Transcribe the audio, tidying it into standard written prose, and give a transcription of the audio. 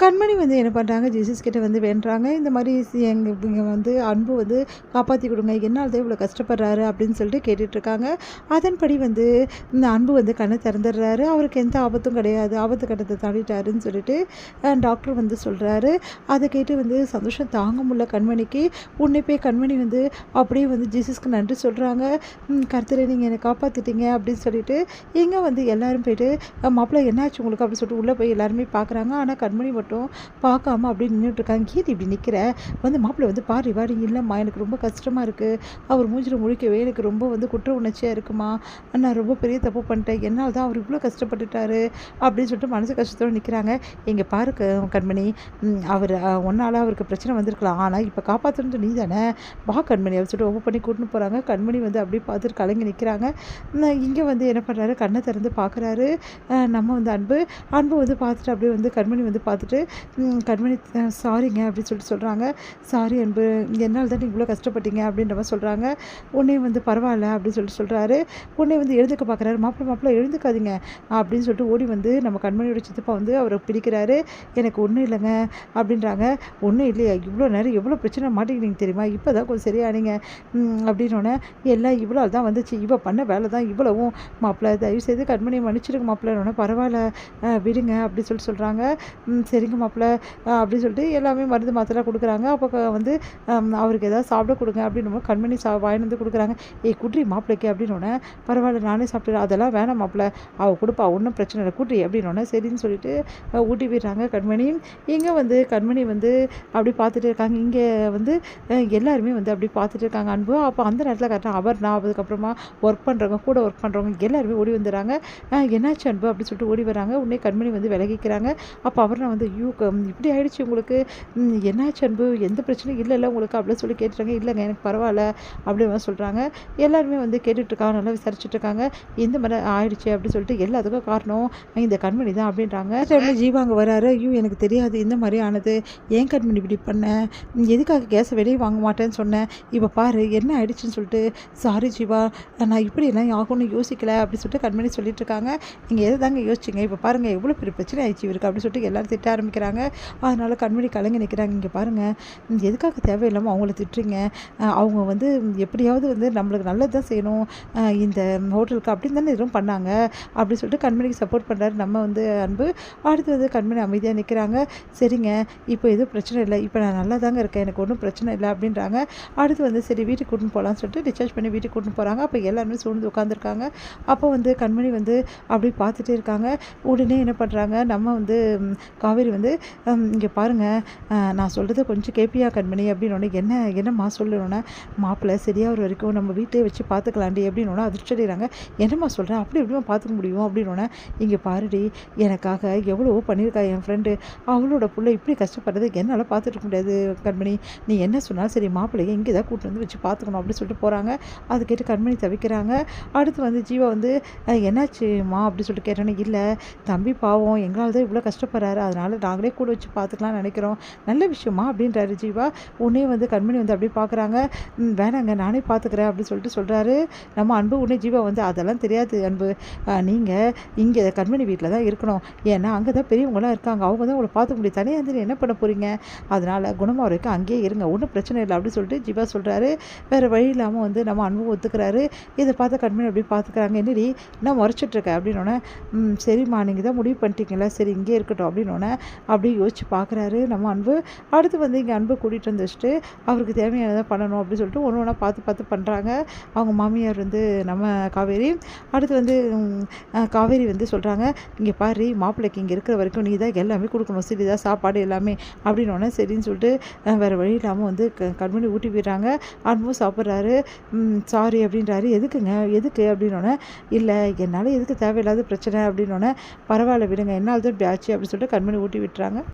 கண்மணி வந்து என்ன பண்ணுறாங்க, ஜீசஸ் கிட்ட வந்து வேண்டுறாங்க. இந்த மாதிரி இங்கே வந்து அன்பு வந்து காப்பாற்றி கொடுங்க, என்னால் தான் இவ்வளோ கஷ்டப்படுறாரு அப்படின்னு சொல்லிட்டு கேட்டுட்ருக்காங்க. அதன்படி வந்து இந்த அன்பு வந்து கண்ணை திறந்துடுறாரு. அவருக்கு எந்த ஆபத்தும் கிடையாது, ஆபத்து கட்டத்தை தாண்டிட்டாருன்னு சொல்லிட்டு டாக்டர் வந்து சொல்கிறாரு. அதை கேட்டு வந்து சந்தோஷம் தாங்க முடியல கண்மணிக்கு. உன்னை போய் கண்மணி வந்து அப்படியே வந்து ஜீசஸ்க்கு நன்றி சொல்கிறாங்க. கர்த்தரை நீங்கள் என்னை காப்பாற்றிட்டீங்க அப்படின்னு சொல்லிட்டு இங்கே வந்து எல்லோரும் போய்ட்டு மாப்பிள்ளை என்னாச்சு உங்களுக்கு அப்படின்னு சொல்லிட்டு உள்ளே போய் எல்லாருமே பார்க்குறாங்க. ஆனால் கண்மணி மட்டும் பார்க்காம அப்படியே நின்றுட்டுருக்காங்க. கீது இப்படி நிற்கிற வந்து மாப்பிள்ளை வந்து பாரு வாடி, இல்லைம்மா எனக்கு ரொம்ப கஷ்டமாக இருக்குது, அவர் மூஞ்சில் முழிக்கவே எனக்கு ரொம்ப வந்து குற்ற உணர்ச்சியாக இருக்குமா, நான் ரொம்ப பெரிய தப்பு பண்ணிட்டேன், என்னால் தான் அவர் இவ்வளோ கஷ்டப்பட்டுட்டாரு அப்படின்னு சொல்லிட்டு மனசு கஷ்டத்தோடு நிற்கிறாங்க. இங்கே பாரு கண்மணி, அவர் ஒன்றால் அவருக்கு பிரச்சனை வந்திருக்கலாம், ஆனால் இப்போ காப்பாற்றணும் நீ தானே, வா கண்மணி அப்படின்னு சொல்லிட்டு ஒவ்வொரு பண்ணி கூட்டின்னு போகிறாங்க. கண்மணி வந்து அப்படியே பார்த்துட்டு கலங்கி நிற்கிறாங்க. இங்கே வந்து என்ன பண்ணுறாரு, கண்ணை திறந்து பார்க்குறாரு நம்ம வந்து அன்பு வந்து பார்த்துட்டு அப்படியே வந்து கண்மணி வந்து பார்த்துட்டு கண்மணி சாரிங்க அப்படின்னு சொல்லிட்டு சொல்கிறாங்க. சாரி அன்பு, என்னால் தான் இவ்வளோ கஷ்டப்பட்டீங்க அப்படின்ற மாதிரி சொல்கிறாங்க. உன்னை வந்து பரவாயில்ல அப்படின்னு சொல்லிட்டு சொல்கிறாரு. உன்னை வந்து எழுந்துக்க பார்க்குறாரு. மாப்பிள்ளை எழுந்துக்காதீங்க அப்படின்னு சொல்லிட்டு ஓடி வந்து நம்ம கண்மணியோட சித்தப்பா வந்து அவரை பிடிக்கிறாரு. எனக்கு ஒன்றும் இல்லைங்க அப்படின்றாங்க. ஒன்றும் இல்லையா, இவ்வளோ நேரம் எவ்வளோ பிரச்சனை மாட்டிக்கிட்டீங்க தெரியுமா, இப்போ தான் கொஞ்சம் சரியானீங்க அப்படின்னோடனே எல்லாம் இவ்வளோ தான் வந்துச்சு, இவ பண்ண வேலை தான் இவ்வளவும், மாப்பிள்ளை தயவுசெய்து கண்மணியை மன்னிச்சிருங்க மாப்பிள்ளை, பரவாயில்ல விடுங்க அப்படி சொல்லிட்டு சொல்கிறாங்க. சரிங்க மாப்பிள்ளை அப்படின்னு சொல்லிட்டு எல்லாமே மருந்து மாத்திரை கொடுக்குறாங்க. அப்போ வந்து அவருக்கு எதாவது சாப்பிட கொடுங்க அப்படின்னு கண்மணி வாங்கிட்டு வந்து கொடுக்குறாங்க. குட்ரி மாப்பிள்ளைக்கு அப்படின்னோடனே பரவாயில்ல நானே சாப்பிட்டு, அதெல்லாம் வேணாம் மாப்பிள்ளை, அவள் கொடுப்பா ஒன்றும் பிரச்சனை இல்லை குட்ரி அப்படின்னோடனே சரின்னு சொல்லிட்டு ஊட்டி போயிடுறாங்க கண்மணி. இங்கே வந்து கண்மணி வந்து அப்படி பார்த்துட்டு இருக்காங்க. இங்கே வந்து எல்லாருமே வந்து அப்படி பார்த்துட்டு இருக்காங்க அன்பு. அப்போ அந்த நேரத்தில் கரெக்டாக நான் அதுக்கப்புறமா ஒர்க் பண்ணுறவங்க கூட ஒர்க் பண்ணுறவங்க எல்லாருமே ஓடி வந்துடுறாங்க. என்னாச்சு அன்பு அப்படின்னு சொல்லிட்டு ஓடி வராங்க. உடனே கண்மணி வந்து விலகிக்கிறாங்க. அப்போ அவர் நான் வந்து இப்படி ஆயிடுச்சு உங்களுக்கு, என்னாச்சு அன்பு, எந்த பிரச்சனையும் இல்லைல்ல உங்களுக்கு அப்படின்னு சொல்லி கேட்டுறாங்க. இல்லைங்க எனக்கு பரவாயில்ல அப்படின்னு சொல்கிறாங்க. எல்லாருமே வந்து கேட்டுட்ருக்காங்க, நல்லா விசாரிச்சுட்ருக்காங்க. இந்த மாதிரி ஆயிடுச்சு அப்படின்னு சொல்லிட்டு எல்லாத்துக்கும் காரணம் இந்த கண்மணி தான் அப்படின்றாங்க. ஜீவா அங்கே வராரு. எனக்கு தெரியாது இந்த மாதிரி ஆனது, ஏன் கண்மணி இப்படி பண்ணேன், எதுக்காக கேஸை வெளியே வாங்க மாட்டேன்னு சொன்னேன், இப்போ பாரு என்ன ஆயிடுச்சுன்னு சொல்லிட்டு, சாரி ஜீவா நான் இப்படியெல்லாம் ஆகும்னு யோசிக்கல அப்படின்னு சொல்லிட்டு கண்மணி சொல்லிட்டு இருக்காங்க. நீங்கள் எது தாங்க யோசிச்சிங்க, இப்போ பாருங்கள் எவ்வளோ பெரிய பிரச்சனை ஆயிடுச்சு இவருக்கு அப்படின்னு சொல்லிட்டு எல்லாரும் திட்ட ஆரம்பிக்கிறாங்க. அதனால் கண்மணி கலங்கி நிற்கிறாங்க. இங்கே பாருங்கள் எதுக்காக தேவையில்லாமல் அவங்கள திட்டுறீங்க, அவங்க வந்து எப்படியாவது வந்து நம்மளுக்கு நல்லது தான் செய்யணும் இந்த ஹோட்டலுக்கு அப்படின்னு தானே எதுவும் பண்ணாங்க அப்படின்னு சொல்லிட்டு கண்மணிக்கு சப்போர்ட் பண்ணுறாரு நம்ம வந்து அன்பு. அடுத்து வந்து கண்மணி அமைதியாக நிற்கிறாங்க. சரிங்க இப்போ எதுவும் பிரச்சனை இல்லை, இப்போ நான் நல்லா தாங்க இருக்கேன், எனக்கு ஒன்றும் பிரச்சனை இல்லை அப்படின்றாங்க. அடுத்து வந்து சரி வீட்டுக்கு கூட்டின்னு போகலான்னு சொல்லிட்டு டிஸ்சார்ஜ் பண்ணி வீட்டுக்கு கூட்டின்னு போகிறாங்க. அப்போ எல்லாருமே சூழ்ந்து உட்காந்துருக்காங்க. அப்போ வந்து கண்மணி வந்து அப்படி பார்த்துட்டே இருக்காங்க. உடனே என்ன பண்ணுறாங்க, நம்ம வந்து காவேரி வந்து இங்கே பாருங்கள் நான் சொல்கிறத கொஞ்சம் கேட்பியா கண்மணி அப்படின்னோடனே என்னம்மா சொல்லணுன்னா, மாப்பிள்ளை சரியாக ஒரு வரைக்கும் நம்ம வீட்டிலே வச்சு பார்த்துக்கலாண்டி அப்படின்னோன்னா அதிர்ச்சி அடைகிறாங்க. என்னம்மா சொல்கிறேன், அப்படி எப்படிமா பார்த்துக்க முடியும் அப்படின்னோடனே, இங்கே பாருடி எனக்காக எவ்வளவோ பண்ணியிருக்கா என் ஃப்ரெண்டு, அவளோட பிள்ளை இப்படி கஷ்டப்படுறது என்னால் பார்த்துட்டு முடியாது கண்மணி, நீ என்ன சொன்னாலும் சரி மாப்பிள்ளையை இங்கே தான் கூட்டு வந்து வச்சு பார்த்துக்கணும் அப்படின்னு சொல்லிட்டு போகிறாங்க. அது கேட்டு கண்மணி தவிக்கிறாங்க. அடுத்து வந்து ஜீவா வந்து என்னாச்சுமா அப்படி சொல்லிட்டு கேட்டோன்னே, இல்லை தம்பி பாவம் எங்களால் தான் இவ்வளோ கஷ்டப்படுறாரு, அதனால் நாங்களே கூட வச்சு பார்த்துக்கலாம்னு நினைக்கிறோம், நல்ல விஷயமா அப்படின்றாரு ஜீவா. உடனே வந்து கண்மணி வந்து அப்படியே பார்க்குறாங்க. வேணாங்க நானே பார்த்துக்கிறேன் அப்படின்னு சொல்லிட்டு சொல்கிறாரு நம்ம அன்பு. உடனே ஜீவா வந்து அதெல்லாம் தெரியாது அன்பு, நீங்கள் இங்கே கண்மணி வீட்டில் தான் இருக்கணும், ஏன்னா அங்கே தான் பெரியவங்களாம் இருக்காங்க, அவங்க தான் உங்களை பார்த்துக்க முடியும், தனியாக இருந்து என்ன பண்ண போகிறீங்க, அதனால் குணமாக வரைக்கும் அங்கேயே இருங்க, ஒன்றும் பிரச்சனை இல்லை அப்படின்னு சொல்லிட்டு ஜீவா சொல்கிறாரு. வேறு வழி இல்லாமல் வந்து நம்ம அன்பு ஒத்துக்கிறாரு. இதை பார்த்து கண்மணி அப்படி பார்த்துக்கிறாங்க. என்னடி நான் முறைச்சிட்ருக்கேன் அப்படின்னோடனே, சரிம்மா நீங்கள் தான் முடிவு பண்ணிட்டீங்களா, சரி இங்கே இருக்கட்டும் அப்படின்னோடனே அப்படியே யோசிச்சு பார்க்குறாரு நம்ம அன்பு. அடுத்து வந்து இங்கே அன்பு கூட்டிகிட்டு வந்து வச்சுட்டு அவருக்கு தேவையானதை பண்ணணும் அப்படின்னு சொல்லிட்டு ஒன்று ஒன்றா பார்த்து பண்ணுறாங்க அவங்க மாமியார் வந்து நம்ம காவேரி. அடுத்து வந்து காவேரி வந்து சொல்கிறாங்க, இங்கே பாரு மாப்பிள்ளைக்கு இங்கே இருக்கிற வரைக்கும் நீ தான் எல்லாமே கொடுக்கணும், சரிதான் சாப்பாடு எல்லாமே அப்படின்னோடனே சரின்னு சொல்லிட்டு வேறு வழி இல்லாமல் வந்து கண்மணி ஊட்டி போயிடுறாங்க. அன்பும் சாப்பிட்றாரு. சாரி அப்படின்றாரு. எதுக்கு அப்படின்னோடனே, இல்லை என்னால் எதுக்கு தேவையில்லாத பிரச்சனை அப்படின்னோடனே, பரவாயில்ல விடுங்க என்னால் தான் இப்படி ஆச்சு அப்படின்னு சொல்லிட்டு கண்மணி ஊட்டி விட்டுறாங்க.